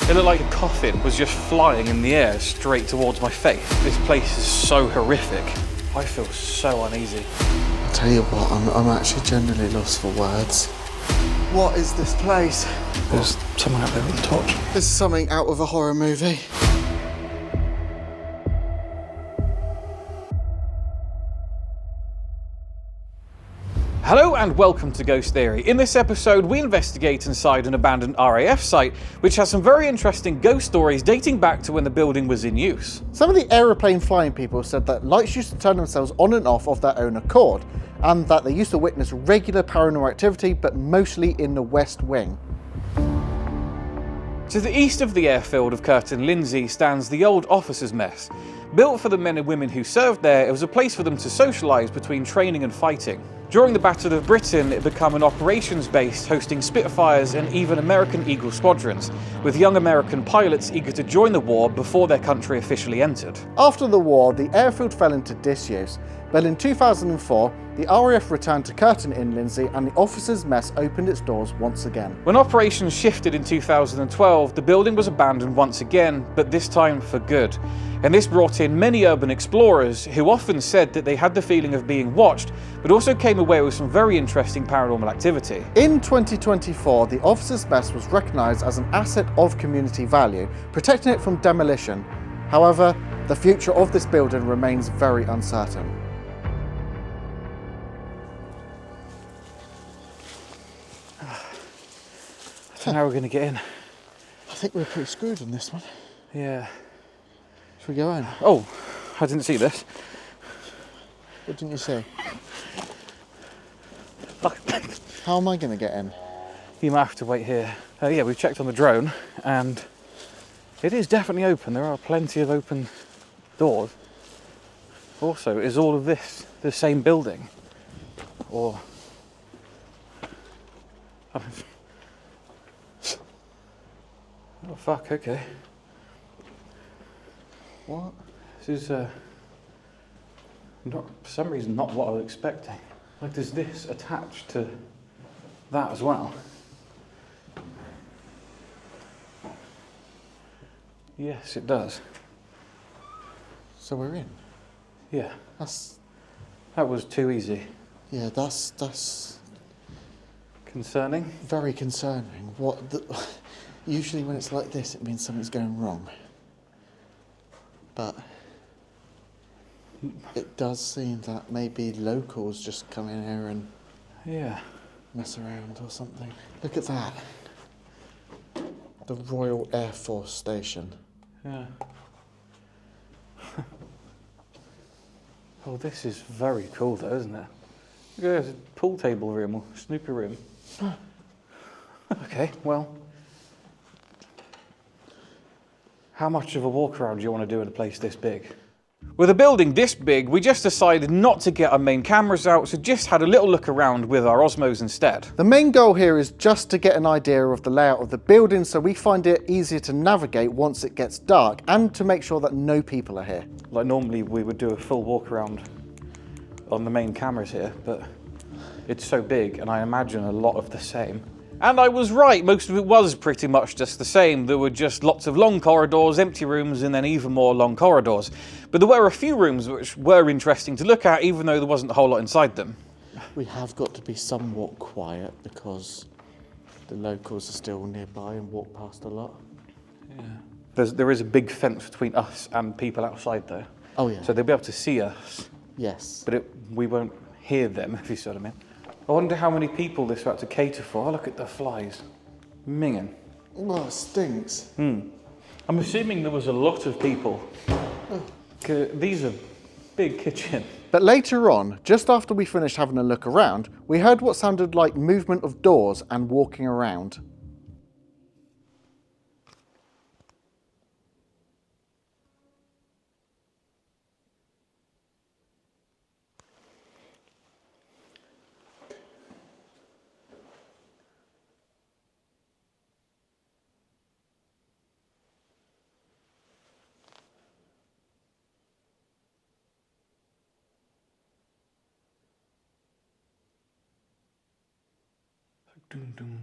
It looked like a coffin was just flying in the air straight towards my face. This place is so horrific. I feel so uneasy. I'll tell you what, I'm actually genuinely lost for words. What is this place? There's someone out there with a torch. This is something out of a horror movie. Hello and welcome to Ghost Theory. In this episode, we investigate inside an abandoned RAF site, which has some very interesting ghost stories dating back to when the building was in use. Some of the aeroplane flying people said that lights used to turn themselves on and off of their own accord, and that they used to witness regular paranormal activity, but mostly in the West Wing. To the east of the airfield of Kirton-in-Lindsey stands the old officers' mess. Built for the men and women who served there, it was a place for them to socialise between training and fighting. During the Battle of Britain, it became an operations base hosting Spitfires and even American Eagle squadrons, with young American pilots eager to join the war before their country officially entered. After the war, the airfield fell into disuse, but in 2004, the RAF returned to Kirton-in-Lindsey and the officers' mess opened its doors once again. When operations shifted in 2012, the building was abandoned once again, but this time for good. And this brought in many urban explorers who often said that they had the feeling of being watched, but also came away with some very interesting paranormal activity. In 2024, the officers' mess was recognised as an asset of community value, protecting it from demolition. However, the future of this building remains very uncertain. I don't know how we're going to get in. I think we're pretty screwed on this one. Yeah. Should we go in? Oh, I didn't see this. What didn't you see? Fuck. How am I going to get in? You might have to wait here. Yeah, we've checked on the drone and it is definitely open. There are plenty of open doors. Also, is all of this the same building? Or... Oh fuck, okay. What? This is not, for some reason, not what I was expecting. Like there's this attached to that as well. Yes, it does. So we're in? Yeah. That was too easy. Yeah, that's concerning. Very concerning. Usually when it's like this, it means something's going wrong. But it does seem that maybe locals just come in here and mess around or something. Look at that. The Royal Air Force Station. Yeah. Oh, this is very cool though, isn't it? Look, there's a pool table room or snooker room. Okay, well. How much of a walk around do you want to do in a place this big? With a building this big, we just decided not to get our main cameras out, so just had a little look around with our Osmos instead. The main goal here is just to get an idea of the layout of the building so we find it easier to navigate once it gets dark, and to make sure that no people are here. Like normally we would do a full walk around on the main cameras here, but it's so big and I imagine a lot of the same. And I was right, most of it was pretty much just the same. There were just lots of long corridors, empty rooms, and then even more long corridors. But there were a few rooms which were interesting to look at, even though there wasn't a whole lot inside them. We have got to be somewhat quiet because the locals are still nearby and walk past a lot. Yeah. There is a big fence between us and people outside though. Oh yeah. So they'll be able to see us. Yes. But we won't hear them, if you see what I mean. I wonder how many people this will have to cater for. Oh, look at the flies. Minging. Oh, it stinks. I'm assuming there was a lot of people. These are big kitchen. But later on, just after we finished having a look around, we heard what sounded like movement of doors and walking around. Dun, dun.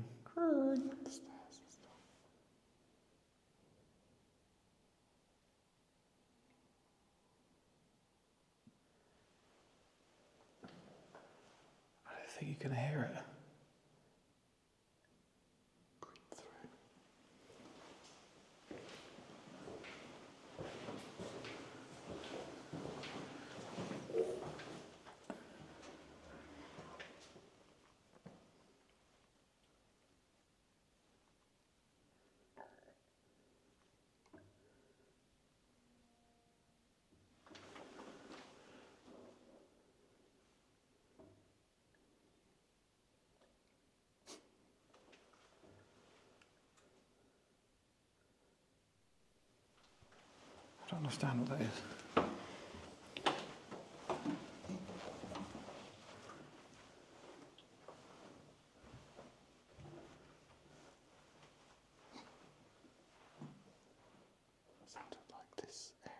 think you can hear it. I don't understand what that is. Sounded like this area.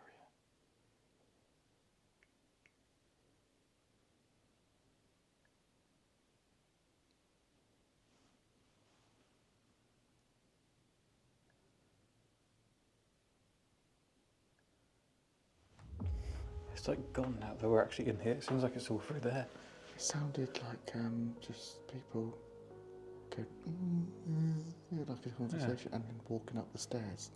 It's like gone now, though we're actually in here. It seems like it's all through there. It sounded like just people go yeah, like a conversation and then walking up the stairs.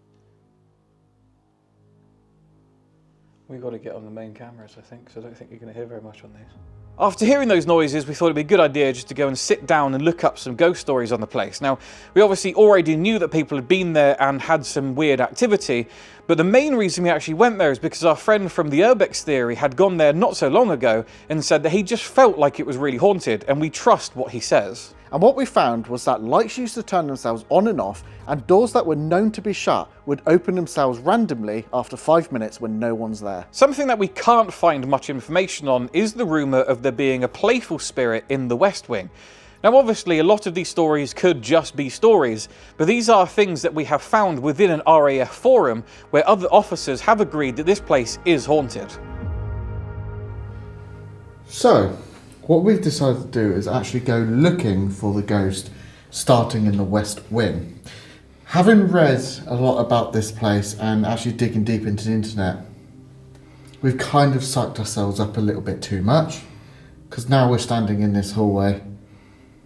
We've got to get on the main cameras, I think, so I don't think you're going to hear very much on these. After hearing those noises, we thought it'd be a good idea just to go and sit down and look up some ghost stories on the place. Now, we obviously already knew that people had been there and had some weird activity, but the main reason we actually went there is because our friend from the Urbex theory had gone there not so long ago and said that he just felt like it was really haunted, and we trust what he says. And what we found was that lights used to turn themselves on and off, and doors that were known to be shut would open themselves randomly after 5 minutes when no one's there. Something that we can't find much information on is the rumour of there being a playful spirit in the West Wing. Now obviously a lot of these stories could just be stories, but these are things that we have found within an RAF forum where other officers have agreed that this place is haunted. So, what we've decided to do is actually go looking for the ghost starting in the West Wing. Having read a lot about this place and actually digging deep into the internet, we've kind of psyched ourselves up a little bit too much, because now we're standing in this hallway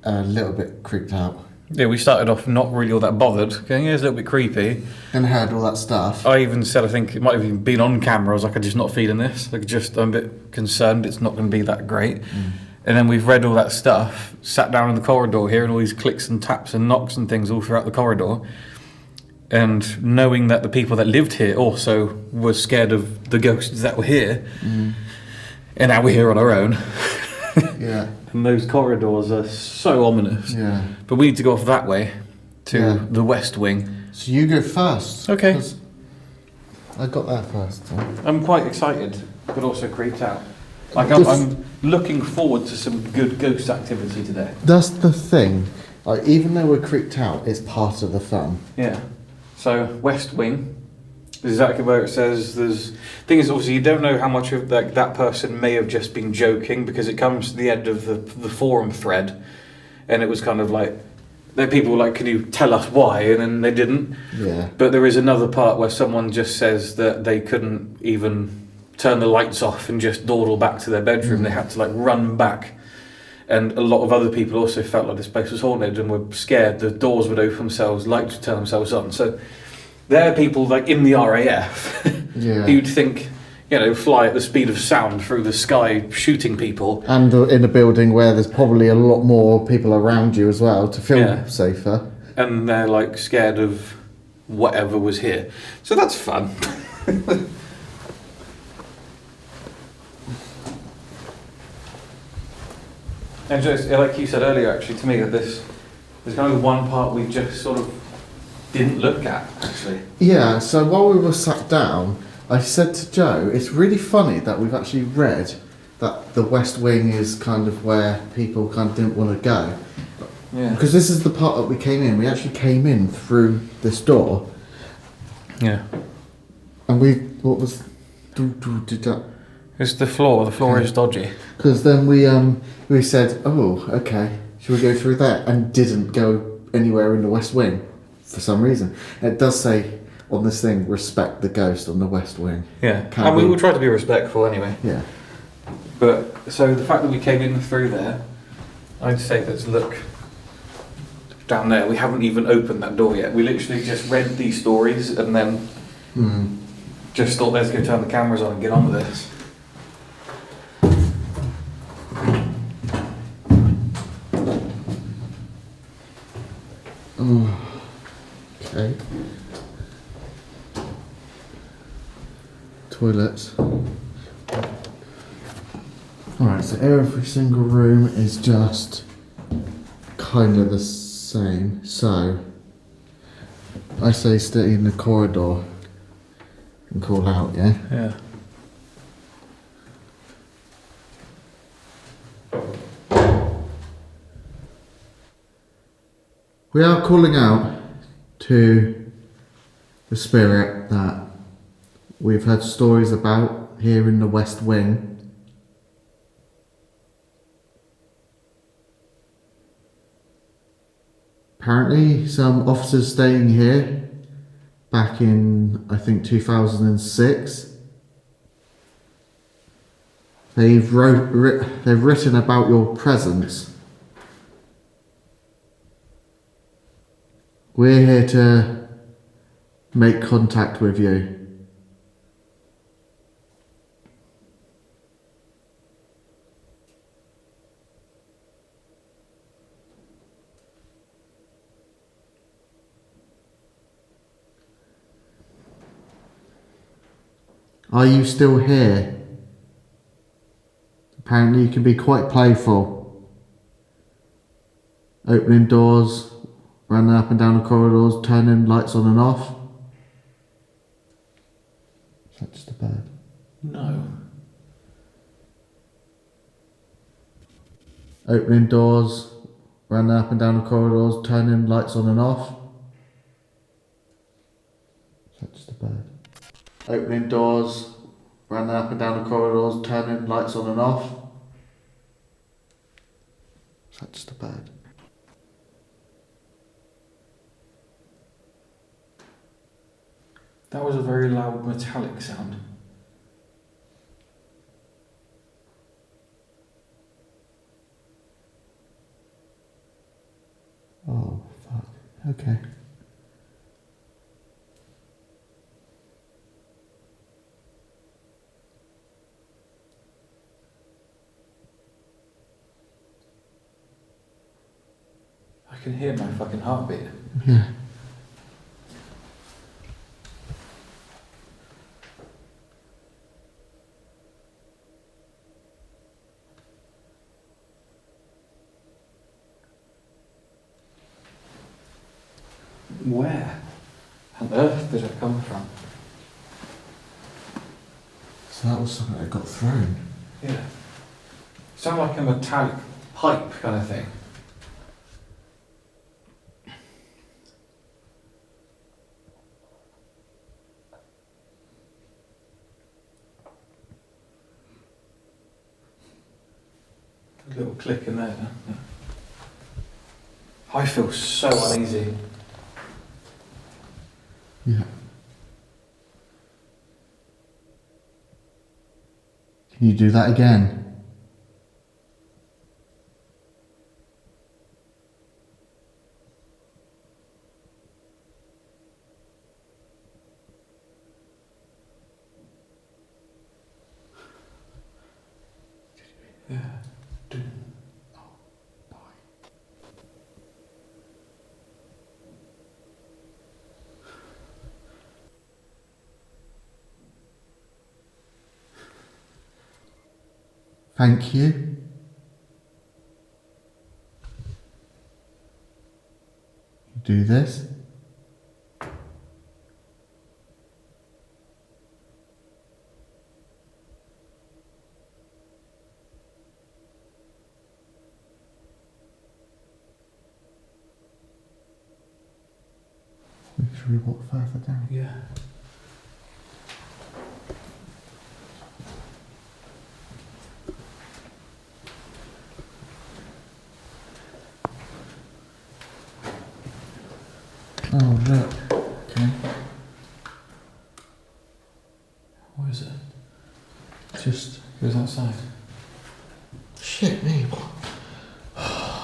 a little bit creeped out. Yeah, we started off not really all that bothered, going, yeah, it's a little bit creepy. And heard all that stuff. I even said, I think it might have even been on camera, I was like, I'm just not feeling this. Like, I'm a bit concerned it's not going to be that great. And then we've read all that stuff, sat down in the corridor, hearing all these clicks and taps and knocks and things all throughout the corridor. And knowing that the people that lived here also were scared of the ghosts that were here. And now we're here on our own. Yeah. And those corridors are so ominous. Yeah. But we need to go off that way to the West Wing. So you go first. Okay. I got there first. So. I'm quite excited, but also creeped out. Like I'm looking forward to some good ghost activity today. That's the thing. Like, even though we're creeped out, it's part of the fun. Yeah. So West Wing is exactly where it says. Thing is, obviously, you don't know how much of that person may have just been joking, because it comes to the end of the forum thread, and it was kind of like, people were like, can you tell us why? And then they didn't. Yeah. But there is another part where someone just says that they couldn't even turn the lights off and just dawdle back to their bedroom. They had to like run back. And a lot of other people also felt like this place was haunted and were scared. The doors would open themselves, lights would turn themselves on. So there are people like in the RAF who you'd think, fly at the speed of sound through the sky shooting people. And in a building where there's probably a lot more people around you as well to feel safer. And they're like scared of whatever was here. So that's fun. And just like you said earlier, actually, to me, that there's kind of one part we just sort of didn't look at, actually. Yeah, so while we were sat down, I said to Joe, it's really funny that we've actually read that the West Wing is kind of where people kind of didn't want to go. Yeah. Because this is the part that we came in. We actually came in through this door. Yeah. And did that? It's the floor. The floor is dodgy. Because then we said, oh, okay, should we go through that? And didn't go anywhere in the West Wing for some reason. It does say on this thing, respect the ghost on the West Wing. Yeah, and we will try to be respectful anyway. Yeah. But, so the fact that we came in through there, I'd say let's look down there. We haven't even opened that door yet. We literally just read these stories and then just thought, let's go turn the cameras on and get on with this. Oh, okay. Toilets. Alright, so every single room is just kind of the same. So, I say stay in the corridor and call out, yeah? Yeah. We are calling out to the spirit that we've heard stories about here in the West Wing. Apparently, some officers staying here back in, I think, 2006. They've written about your presence. We're here to make contact with you. Are you still here? Apparently you can be quite playful. Opening doors, running up and down the corridors, turning lights on and off. Is that just a bird? No. Opening doors, running up and down the corridors, turning lights on and off. Is that just a bird? Opening doors, running up and down the corridors, turning lights on and off. Is that just a bird? That was a very loud metallic sound. Oh, fuck. Okay. I can hear my fucking heartbeat. Yeah. Where on earth did it come from? So that was something that got thrown. Yeah. Sound like a metallic pipe kind of thing. A little click in there. Yeah. I feel so uneasy. Yeah. Can you do that again? Yeah. Thank you. Do this. Should we walk further down? Yeah. Oh, look. Okay. What is it? Just Who's outside? shit me. What?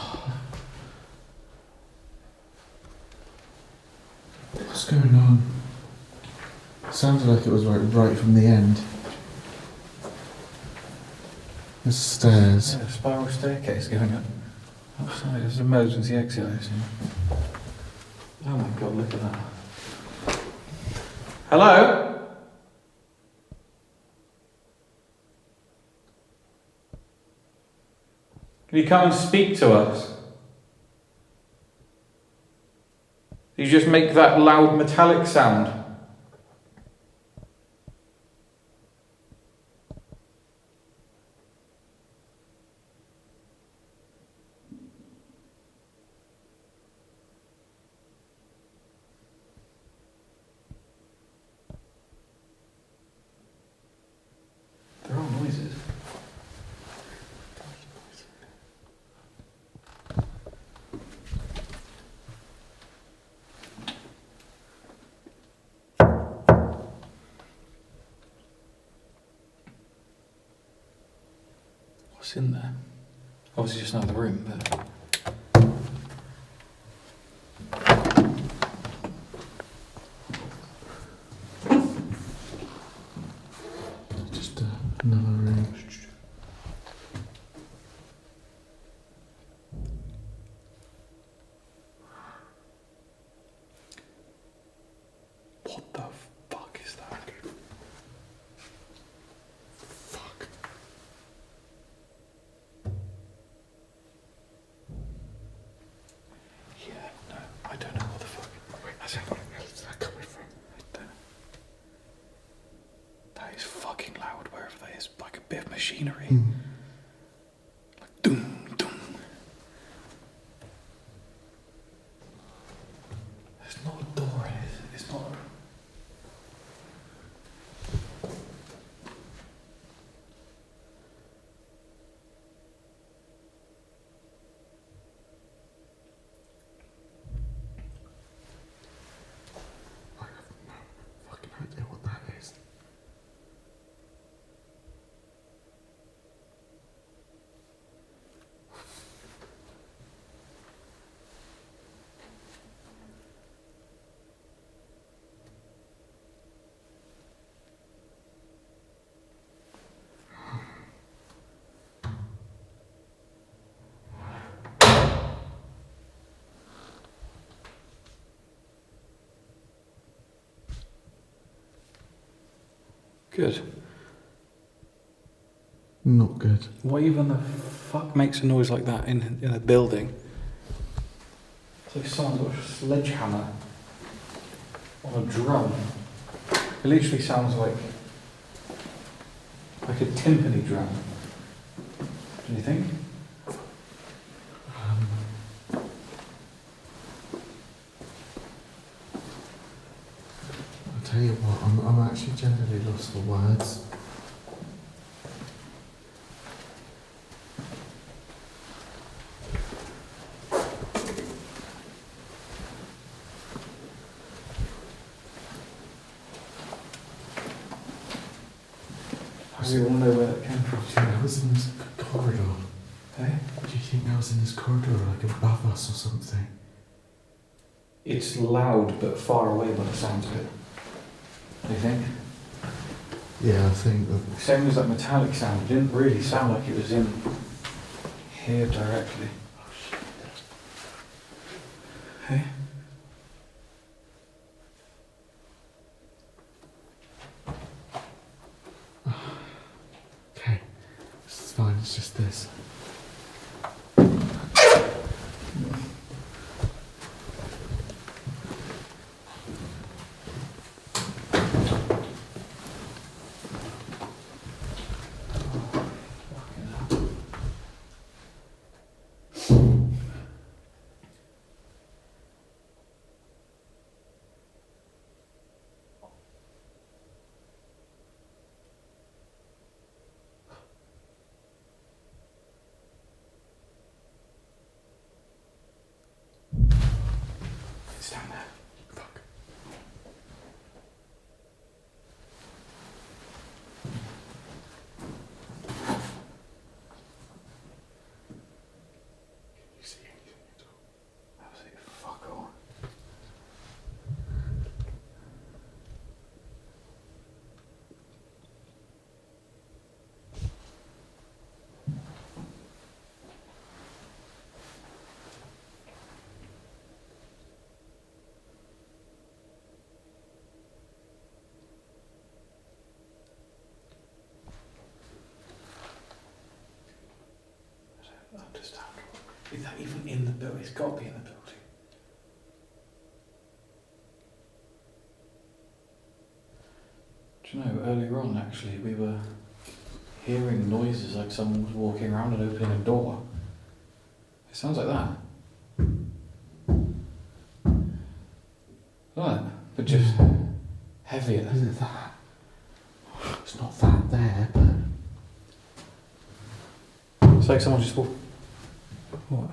going on? Sounded like it was right from the end. There's stairs. Yeah, a spiral staircase going up. Outside, there's an emergency exit, I assume. Oh my god, look at that. Hello? Can you come and speak to us? You just make that loud metallic sound. There are noises. What's in there? Obviously just another room, but... Just another room. What the fuck is that? Fuck. Yeah, no, I don't know what the fuck. Wait, where's that coming from? I don't know. That is fucking loud, wherever that is. Like a bit of machinery. Like doom, doom. There's not a door in it. It's not. I have no fucking idea what that is. Good. Not good. What even the fuck makes a noise like that in a building? It's like someone's got a sledgehammer on a drum. It literally sounds like a timpani drum. Do you think? I'll tell you what, I'm actually generally lost for words. I really want to know where that came from. Do you think that was in this corridor? Hey? Do you think that was in this corridor, like above us or something? It's loud but far away by the sounds of it. Do you think? Yeah, I think that. Same as that metallic sound. It didn't really sound like it was in here directly. Hey? Okay, this is fine, it's just this. Is that even in the building? It's got to be in the building. Do you know, earlier on actually we were hearing noises like someone was walking around and opening a door. It sounds like that. Right, but just heavier. Is it that? It's not that there, but... It's like someone just walked... What?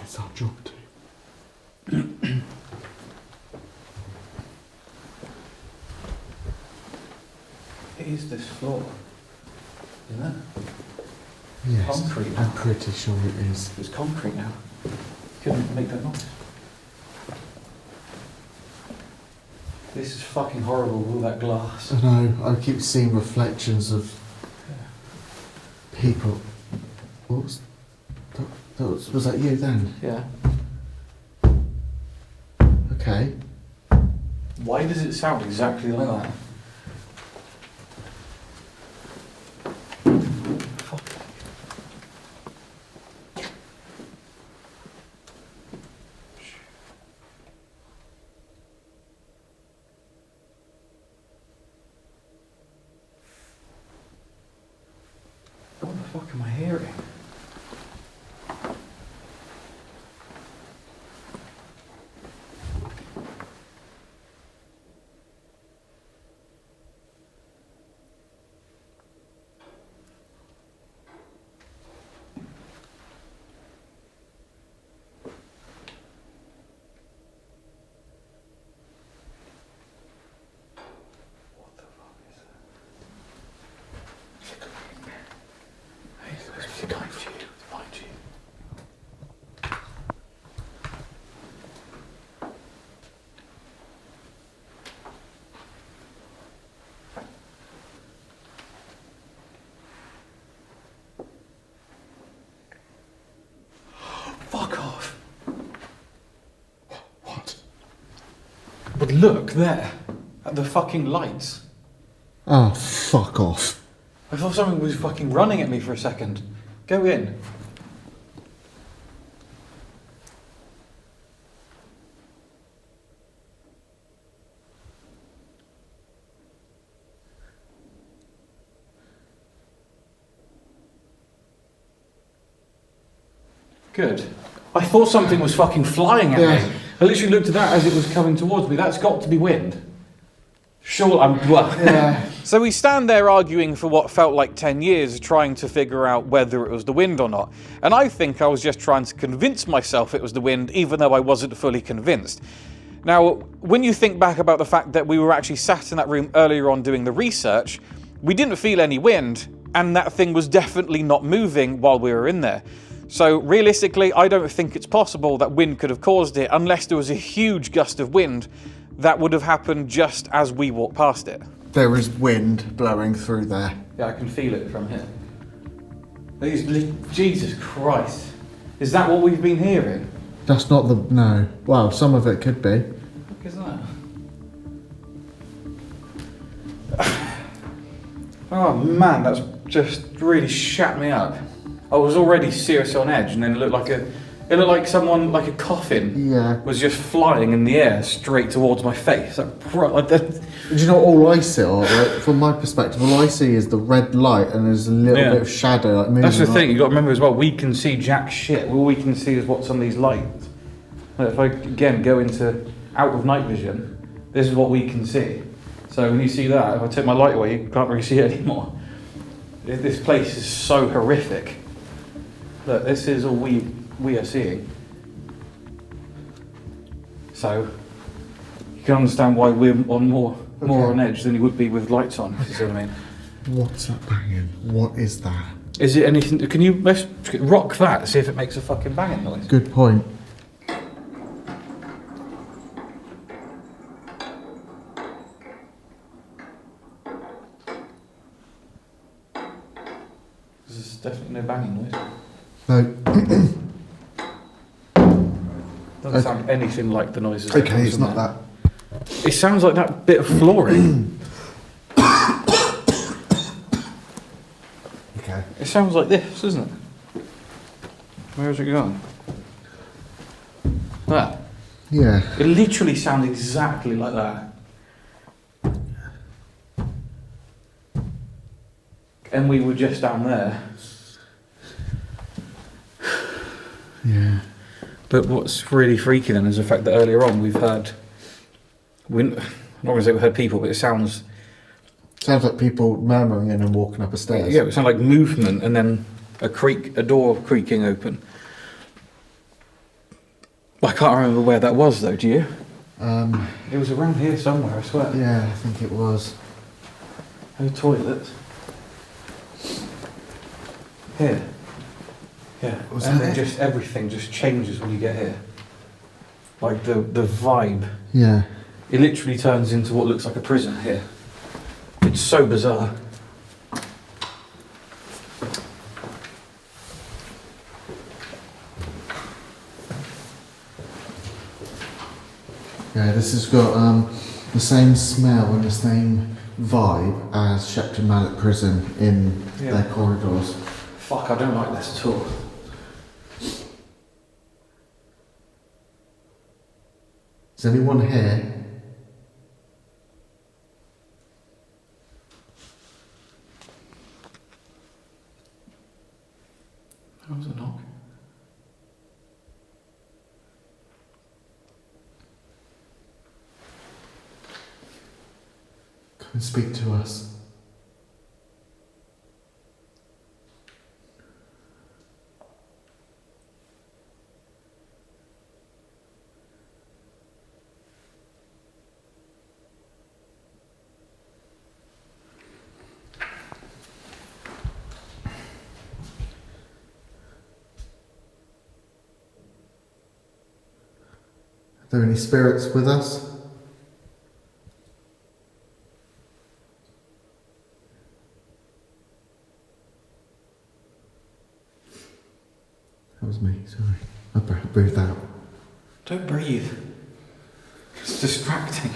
It's our job to. It is this floor, isn't it? Yes, Concrete now. I'm pretty sure it is. It's concrete now. You couldn't make that noise. This is fucking horrible with all that glass. I know, I keep seeing reflections of people. What was that? Was that you then? Yeah. Okay. Why does it sound exactly like that? Fuck. What the fuck am I hearing? Fuck off. What? But look there, at the fucking lights. Oh, fuck off. I thought something was fucking running at me for a second. Go in. Good. I thought something was fucking flying at me. I literally looked at that as it was coming towards me. That's got to be wind. Sure, Yeah. So we stand there arguing for what felt like 10 years, trying to figure out whether it was the wind or not. And I think I was just trying to convince myself it was the wind, even though I wasn't fully convinced. Now, when you think back about the fact that we were actually sat in that room earlier on doing the research, we didn't feel any wind, and that thing was definitely not moving while we were in there. So realistically, I don't think it's possible that wind could have caused it unless there was a huge gust of wind that would have happened just as we walked past it. There is wind blowing through there. Yeah, I can feel it from here. Jesus Christ. Is that what we've been hearing? That's not the... no. Well, some of it could be. What is that? Oh man, that's just really shat me up. I was already seriously on edge, and then it looked like someone, like a coffin, was just flying in the air straight towards my face. Do you know all I see, like, from my perspective, all I see is the red light and there's a little bit of shadow. Like, moving. That's the thing, you've got to remember as well, we can see jack shit. All we can see is what's on these lights. If I, again, go into out of night vision, this is what we can see. So when you see that, if I take my light away, you can't really see it anymore. This place is so horrific. Look, this is all we are seeing. So you can understand why we're on more on edge than you would be with lights on, if you see what I mean. What's that banging? What is that? Is it anything? Can you rock that, see if it makes a fucking banging noise? Good point. There's definitely no banging noise. No. doesn't sound anything like the noises. that Okay, comes it's from not there. that. It sounds like that bit of flooring. Okay. It sounds like this, doesn't it? Where's it gone? That. Yeah. It literally sounds exactly like that. And we were just down there. Yeah. But what's really freaky then is the fact that earlier on we've heard, I'm not going to say we heard people, but it sounds... Sounds like people murmuring in and walking up a stairs. Yeah, it sounds like movement and then a door creaking open. I can't remember where that was though, do you? It was around here somewhere, I swear. Yeah, I think it was. Oh, toilet. Here. Yeah. Was and that then it? just everything just changes when you get here. Like the vibe. Yeah. It literally turns into what looks like a prison here. It's so bizarre. Yeah, this has got the same smell and the same vibe as Shepton Mallet Prison in their corridors. Fuck, I don't like this at all. Is anyone here? That was a knock. Come and speak to us. Are there any spirits with us? That was me, sorry. I breathed out. Don't breathe. It's distracting.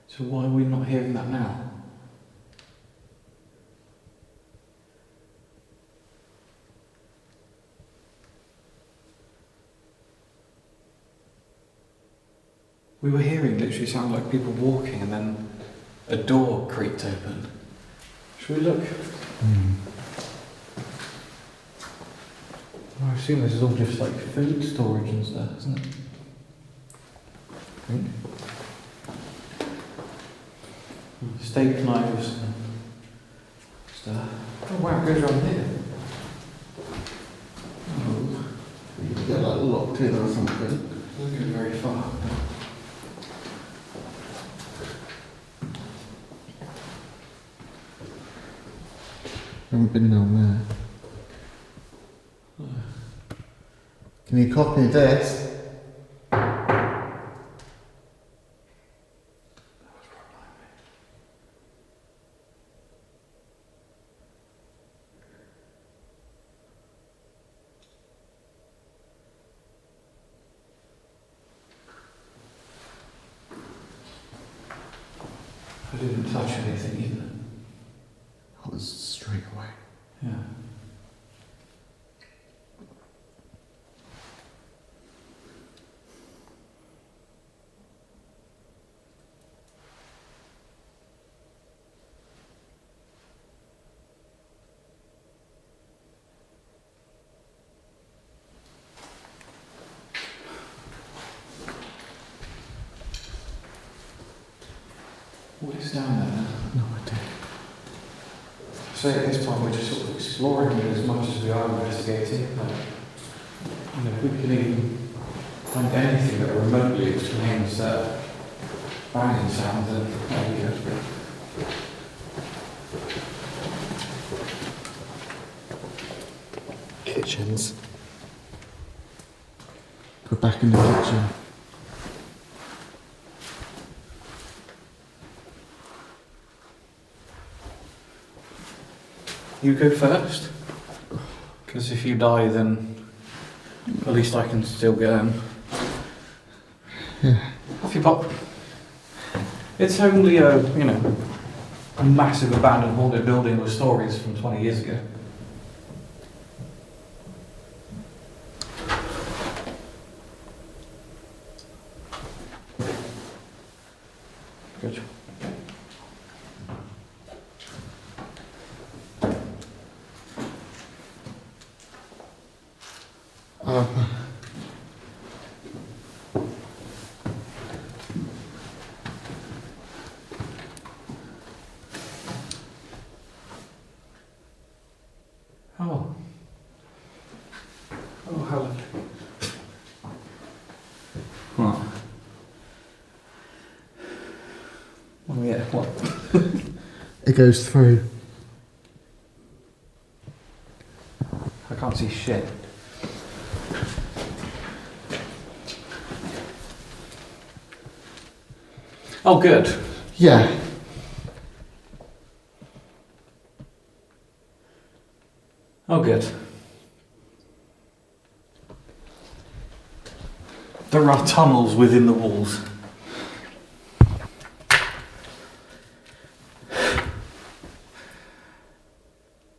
So why are we not hearing that now? We were hearing literally sound like people walking and then a door creaked open. Should we look? I assume this is all just like food storage and stuff, isn't it? I think. Steak knives and stuff. Oh wow, it goes around here. Oh, You get like locked in or something. doesn't go very far. Haven't been down there. Can you copy this? I didn't touch anything either. That was straight away. Yeah. What is down there? No idea. So at this point we're just sort of exploring it as much as we are investigating. Like, you know, if we can even find anything that remotely explains that banging sound, then there we go. Kitchens. We're back in the kitchen. You go first. Because if you die, then at least I can still get home. Yeah. Off you pop. It's only a, you know, a massive abandoned haunted building with stories from 20 years ago. Good. Oh. Oh, how lovely. What? Oh yeah, what? It goes through. I can't see shit. Oh, good. Yeah. Oh, good. There are tunnels within the walls.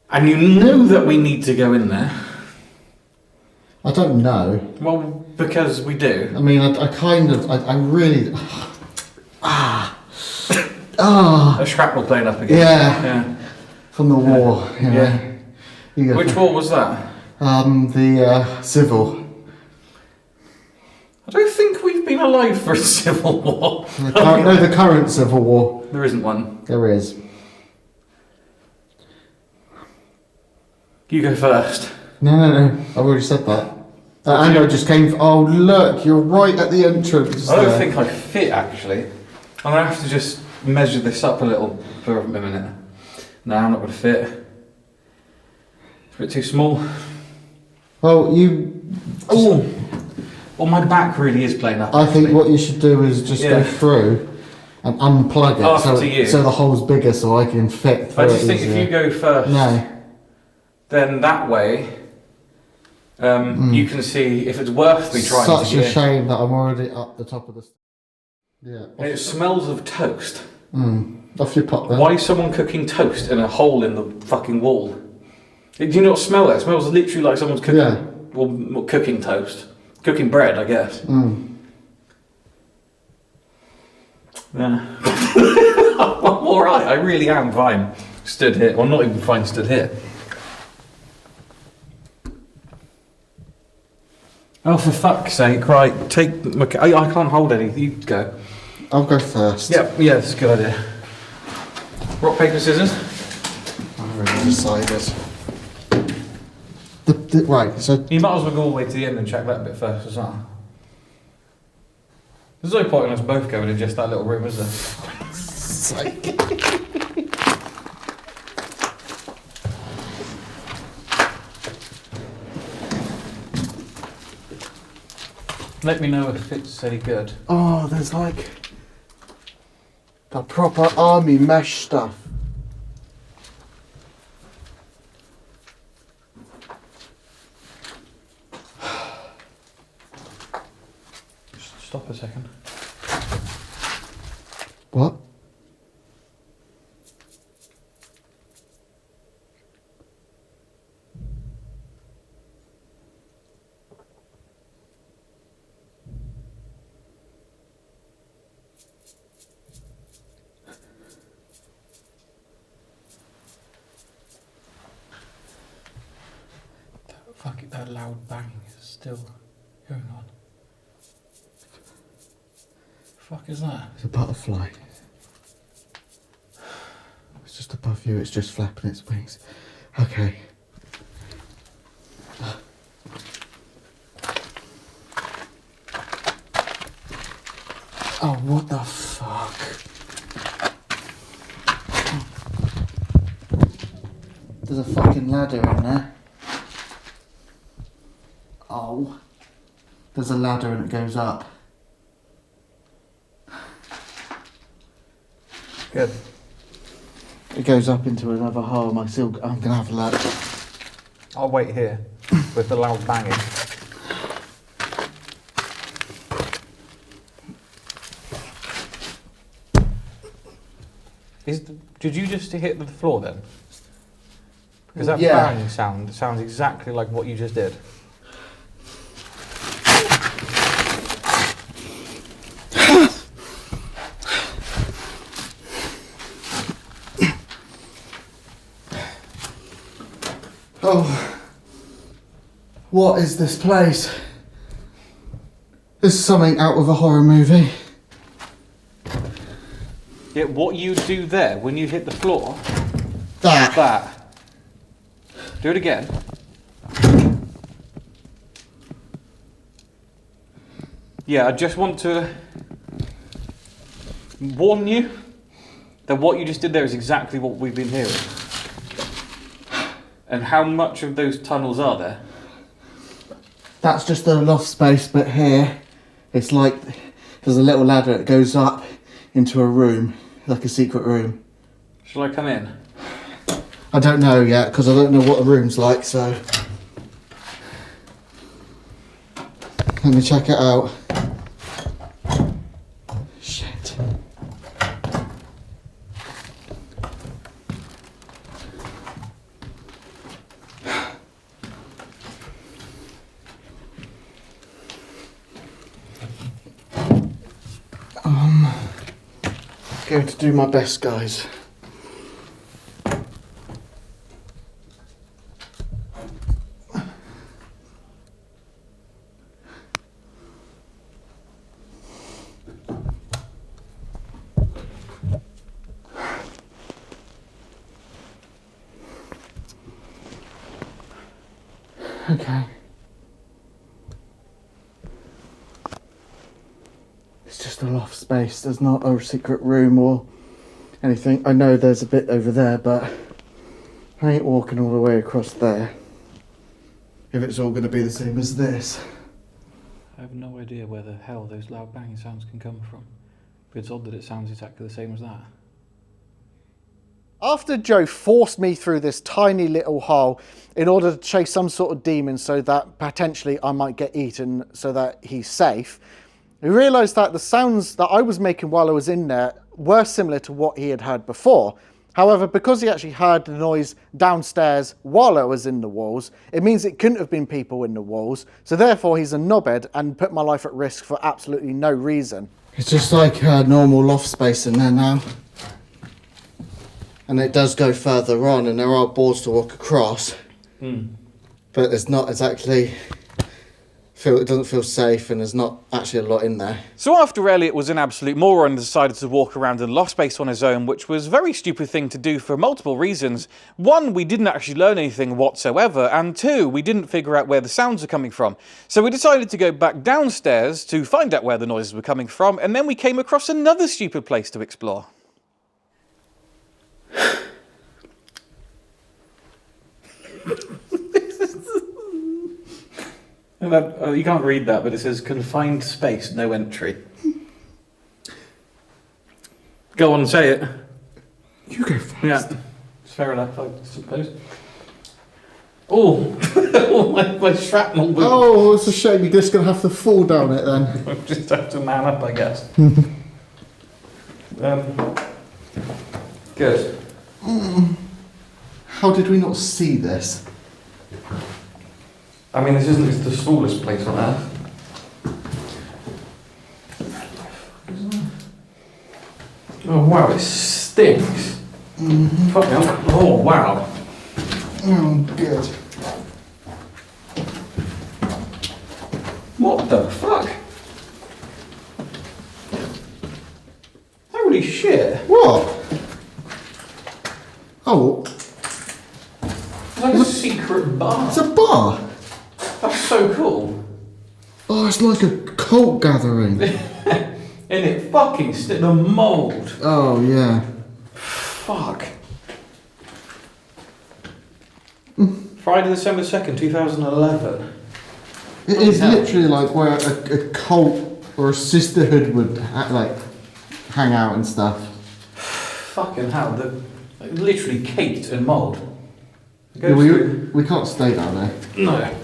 And you know that we need to go in there. I don't know. Well, because we do. I mean, I really... A shrapnel plane up again. Yeah. From the war, you know. Yeah. You go Which war was that? the civil. I don't think we've been alive for a civil war. The current civil war. There isn't one. There is. You go first. No. I've already said that. And I just came... Oh, look, you're right at the entrance. I don't think I fit, actually. I'm going to have to just measure this up a little for a minute. No, I'm not going to fit. It's a bit too small. Well, you... Oh! Well, my back really is playing up. I think what you should do is just go through and unplug it so the hole's bigger so I can fit through it. I just think if you go first, then that way you can see if it's worth me trying to Such a shame that I'm already up the top of the... Yeah. And it smells of toast. Off your pop then. Why is someone cooking toast in a hole in the fucking wall? Do you not smell that? It smells literally like someone's cooking, well, cooking toast. Cooking bread, I guess. Yeah. I'm alright, I really am fine. Stood here. Well, not even fine, stood here. Oh, for fuck's sake, right. I can't hold any. You go. I'll go first. Yeah, that's a good idea. Rock, paper, scissors. I've already decided. Right, so... You might as well go all the way to the end and check that bit first as well. There's no point in us both going in just that little room, is there? Let me know if it's any good. Oh, there's like... the proper army mesh stuff. Stop a second. What? That loud banging is still going on. Fuck is that? It's a butterfly. It's just above you, it's just flapping its wings. Okay. Oh, what the fuck? There's a fucking ladder in there. Oh. There's a ladder and it goes up. Good. It goes up into another hole. I'm gonna have a look. I'll wait here with the loud banging. Did you just hit the floor then? Because that bang sounds exactly like what you just did. Oh, what is this place? This is something out of a horror movie. Yeah, what you do there when you hit the floor. That. Do it again. Yeah, I just want to warn you that what you just did there is exactly what we've been hearing. And how much of those tunnels are there? That's just the loft space, but here it's like there's a little ladder that goes up into a room, like a secret room. Shall I come in? I don't know yet, because I don't know what the room's like, so let me check it out. Shit. Going to do my best, guys. Okay. It's just a loft space. There's not a secret room or anything. I know there's a bit over there, but I ain't walking all the way across there if it's all going to be the same as this. I have no idea where the hell those loud banging sounds can come from. But it's odd that it sounds exactly the same as that. After Joe forced me through this tiny little hole in order to chase some sort of demon so that potentially I might get eaten so that he's safe, we realised that the sounds that I was making while I was in there were similar to what he had heard before. However, because he actually heard the noise downstairs while I was in the walls, it means it couldn't have been people in the walls, so therefore he's a knobhead and put my life at risk for absolutely no reason. It's just like a normal loft space in there now. And it does go further on, and there are boards to walk across. But it's not exactly... it doesn't feel safe, and there's not actually a lot in there. So after Elliot was an absolute moron and decided to walk around in the loft space on his own, which was a very stupid thing to do for multiple reasons. One, we didn't actually learn anything whatsoever, and two, we didn't figure out where the sounds are coming from. So we decided to go back downstairs to find out where the noises were coming from, and then we came across another stupid place to explore. You can't read that, but it says confined space, no entry. Go on, say it. You go first. Yeah, it's fair enough, I suppose. Oh, my shrapnel wound. Oh, it's a shame. You're just going to have to fall down it then. I'll just have to man up, I guess. Good. How did we not see this? I mean, this isn't the smallest place on Earth. Oh wow, it stinks. Fuck hell. Oh wow. Oh, good. What the fuck? Holy shit. What? Oh, It's like a secret bar. it's a bar. That's so cool. Oh, it's like a cult gathering. And it fucking the mould. Oh, yeah. Fuck. Friday, December 2nd, 2011. It is literally like where a cult or a sisterhood would hang out and stuff. Fucking hell. like, literally caked in mould. Yeah, we can't stay down there. No.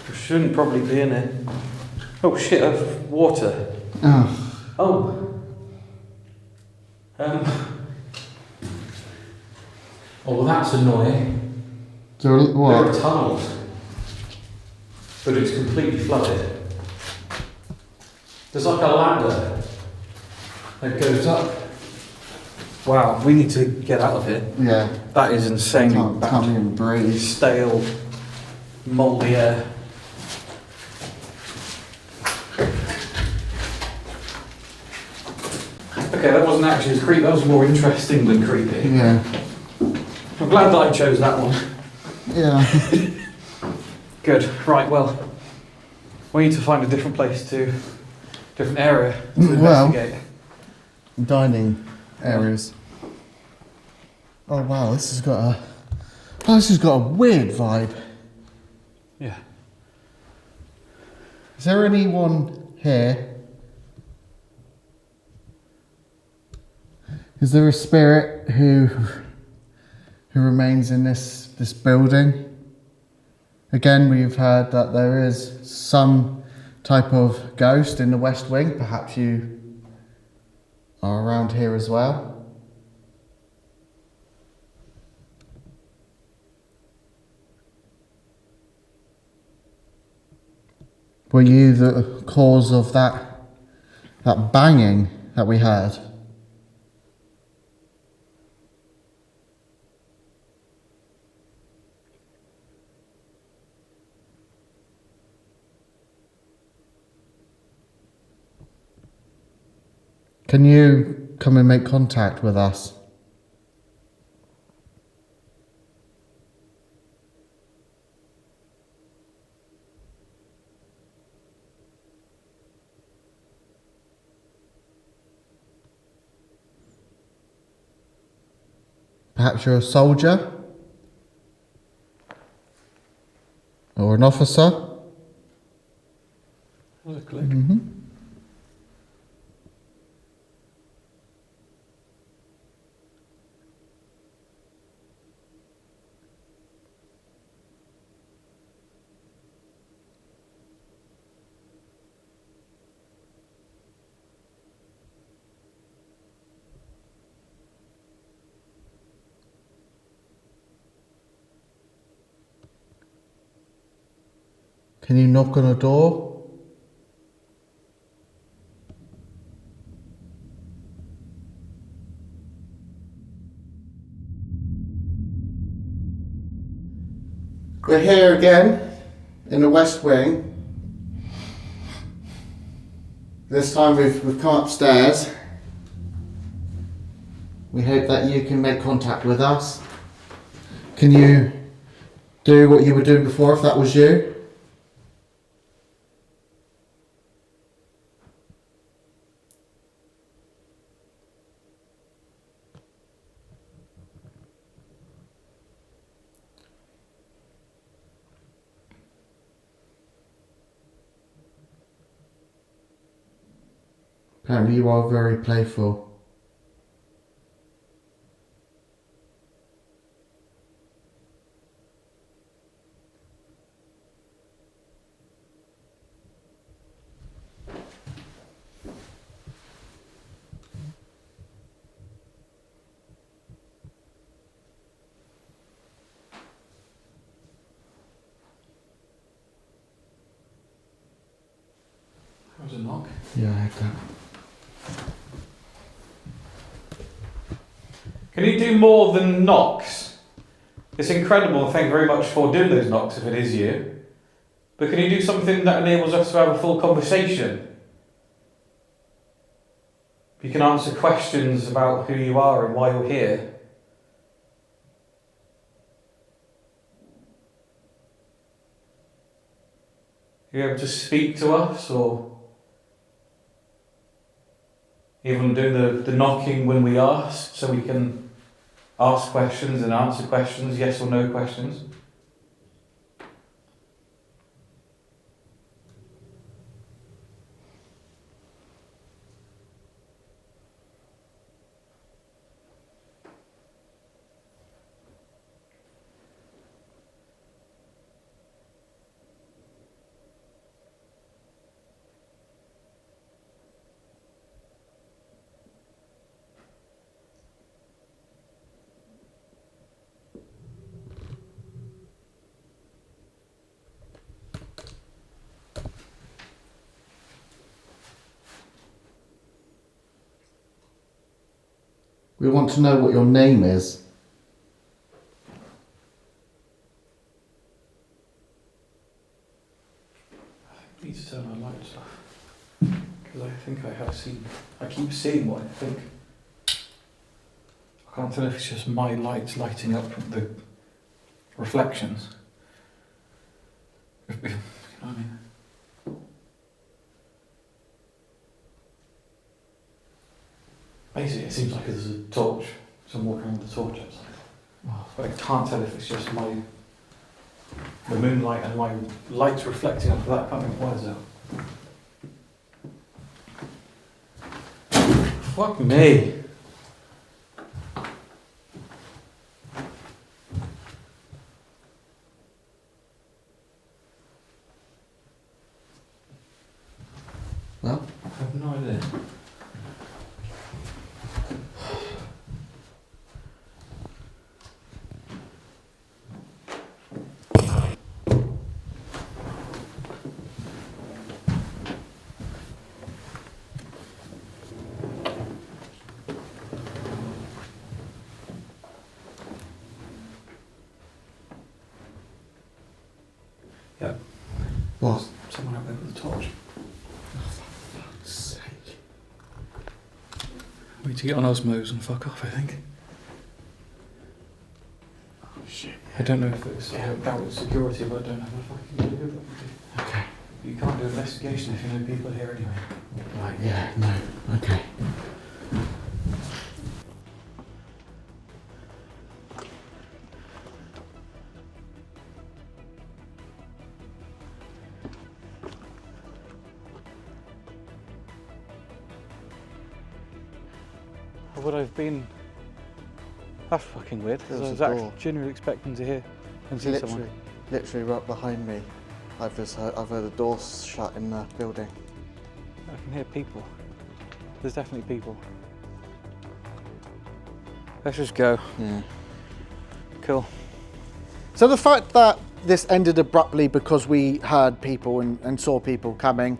We shouldn't probably be in it. Oh shit, that's water. Oh. Oh. Oh, well, that's annoying. So what? There are tunnels. But it's completely flooded. There's like a ladder that goes up. Wow, we need to get out of here. Yeah. That is insanely Can't bad. even breathe. Stale, mouldy air. Okay, that wasn't actually as creepy. That was more interesting than creepy. Yeah. I'm glad that I chose that one. Yeah. Good. Right, well, we need to find a different place different area to Well, investigate. Dining areas. Oh wow, this has got a weird vibe. Yeah. Is there anyone here? Is there a spirit who remains in this building? Again, we've heard that there is some type of ghost in the West Wing. Perhaps you are around here as well. Were you the cause of that banging that we heard? Can you come and make contact with us? Perhaps you're a soldier? Or an officer? Mm-hmm. Can you knock on a door? We're here again in the West Wing. This time we've come upstairs. We hope that you can make contact with us. Can you do what you were doing before if that was you? Apparently you are very playful. That was a knock. Yeah, I heard that. Can you do more than knocks? It's incredible, and thank you very much for doing those knocks if it is you. But can you do something that enables us to have a full conversation? You can answer questions about who you are and why you're here. Are you able to speak to us, or even do the knocking when we ask, so we can ask questions and answer questions, yes or no questions? We want to know what your name is. I need to turn my lights off. Because I think I keep seeing what I think. I can't tell if it's just my lights lighting up the reflections. You know what I mean? Basically, it seems like there's a torch. So I'm walking around with a torch outside. But I can't tell if it's just the moonlight and my lights reflecting off of that. I can't make words out. Fuck me. Well, I have no idea. Yeah. what? Someone out there with a torch. Sake. We need to get on Osmos and fuck off, I think. Oh shit. I don't know if it's about security, but I don't know what fucking to do. Okay. You can't do investigation if you know people here anyway. Right, yeah, no. Okay. Would I've been... That's fucking weird, because I There's was a actually door. genuinely expecting to hear and see someone. Literally right behind me. I've heard a door shut in the building. I can hear people. There's definitely people. Let's just go. Yeah. Cool. So the fact that this ended abruptly because we heard people and saw people coming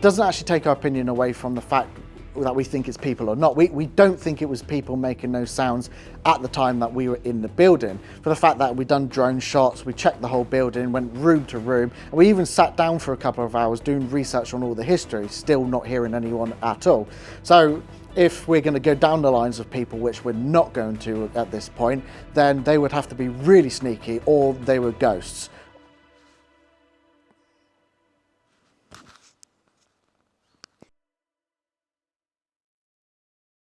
doesn't actually take our opinion away from the fact that we think it's people or not. We don't think it was people making those sounds at the time that we were in the building. For the fact that we'd done drone shots, we checked the whole building, went room to room, and we even sat down for a couple of hours doing research on all the history, still not hearing anyone at all. So if we're going to go down the lines of people, which we're not going to at this point, then they would have to be really sneaky or they were ghosts.